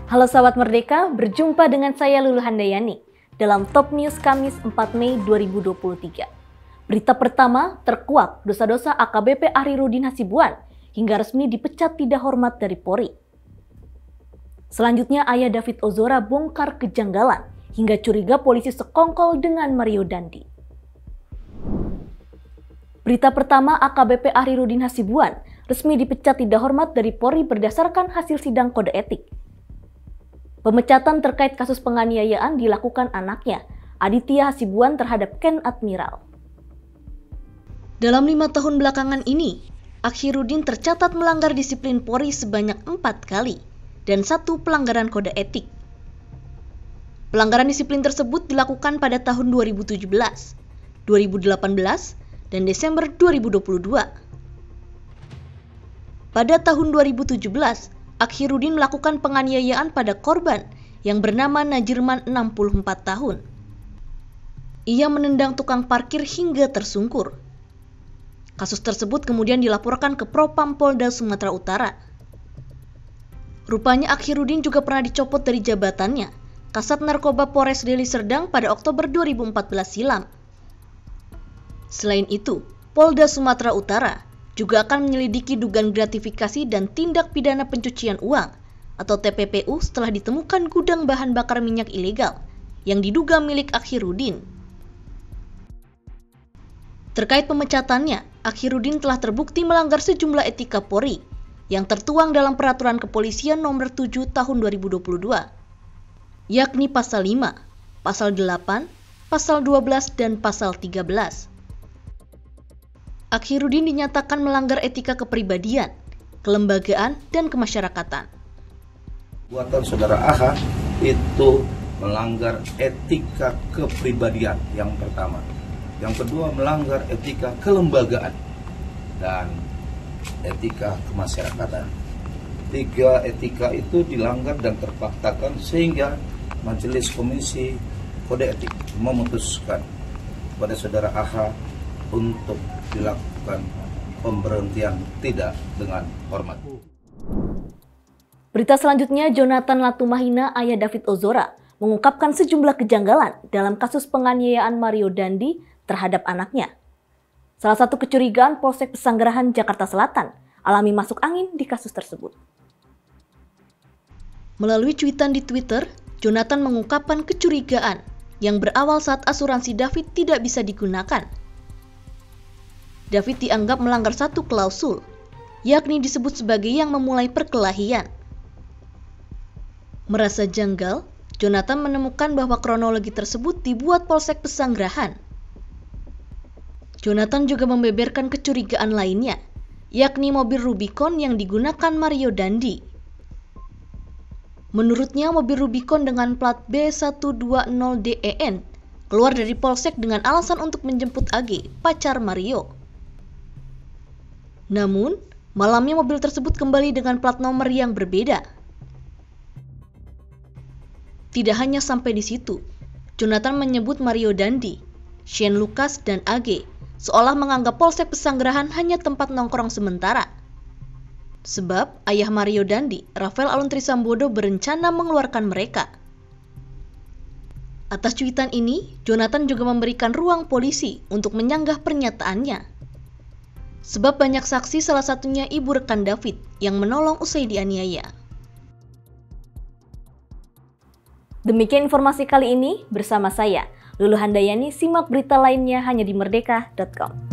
Halo sahabat Merdeka, berjumpa dengan saya Lulu Handayani dalam Top News Kamis 4 Mei 2023. Berita pertama, terkuak dosa-dosa AKBP Ahrirudin Hasibuan hingga resmi dipecat tidak hormat dari Polri. Selanjutnya, ayah David Ozora bongkar kejanggalan hingga curiga polisi sekongkol dengan Mario Dandi. Berita pertama, AKBP Ahrirudin Hasibuan resmi dipecat tidak hormat dari Polri berdasarkan hasil sidang kode etik. Pemecatan terkait kasus penganiayaan dilakukan anaknya, Aditya Hasibuan terhadap Ken Admiral. Dalam 5 tahun belakangan ini, Ahrirudin tercatat melanggar disiplin Polri sebanyak 4 kali dan 1 pelanggaran kode etik. Pelanggaran disiplin tersebut dilakukan pada tahun 2017, 2018, dan Desember 2022. Pada tahun 2017, Ahrirudin melakukan penganiayaan pada korban yang bernama Najirman 64 tahun. Ia menendang tukang parkir hingga tersungkur. Kasus tersebut kemudian dilaporkan ke Propam Polda Sumatera Utara. Rupanya Ahrirudin juga pernah dicopot dari jabatannya, Kasat Narkoba Polres Deli Serdang pada Oktober 2014 silam. Selain itu, Polda Sumatera Utara juga akan menyelidiki dugaan gratifikasi dan tindak pidana pencucian uang atau TPPU setelah ditemukan gudang bahan bakar minyak ilegal yang diduga milik Ahrirudin. Terkait pemecatannya, Ahrirudin telah terbukti melanggar sejumlah etika Polri yang tertuang dalam Peraturan Kepolisian Nomor 7 Tahun 2022, yakni Pasal 5, Pasal 8, Pasal 12, dan Pasal 13. Ahrirudin dinyatakan melanggar etika kepribadian, kelembagaan, dan kemasyarakatan. Buatan saudara AH itu melanggar etika kepribadian yang pertama. Yang kedua melanggar etika kelembagaan dan etika kemasyarakatan. 3 etika itu dilanggar dan terpaksakan sehingga Majelis Komisi Kode Etik memutuskan pada saudara AH untuk dilakukan pemberhentian tidak dengan hormat. Berita selanjutnya, Jonathan Latumahina, ayah David Ozora, mengungkapkan sejumlah kejanggalan dalam kasus penganiayaan Mario Dandi terhadap anaknya. Salah satu kecurigaan Polsek Pesanggerahan, Jakarta Selatan, alami masuk angin di kasus tersebut. Melalui cuitan di Twitter, Jonathan mengungkapkan kecurigaan yang berawal saat asuransi David tidak bisa digunakan. David dianggap melanggar 1 klausul, yakni disebut sebagai yang memulai perkelahian. Merasa janggal, Jonathan menemukan bahwa kronologi tersebut dibuat Polsek Pesanggerahan. Jonathan juga membeberkan kecurigaan lainnya, yakni mobil Rubicon yang digunakan Mario Dandi. Menurutnya, mobil Rubicon dengan plat B120DEN keluar dari Polsek dengan alasan untuk menjemput AG, pacar Mario. Namun, malamnya mobil tersebut kembali dengan plat nomor yang berbeda. Tidak hanya sampai di situ, Jonathan menyebut Mario Dandi, Shane Lucas, dan AG seolah menganggap Polsek Pesanggerahan hanya tempat nongkrong sementara. Sebab ayah Mario Dandi, Rafael Aluntri Sambodo, berencana mengeluarkan mereka. Atas cuitan ini, Jonathan juga memberikan ruang polisi untuk menyanggah pernyataannya. Sebab banyak saksi, salah satunya ibu rekan David yang menolong usai dianiaya. Demikian informasi kali ini bersama saya, Lulu Handayani. Simak berita lainnya hanya di merdeka.com.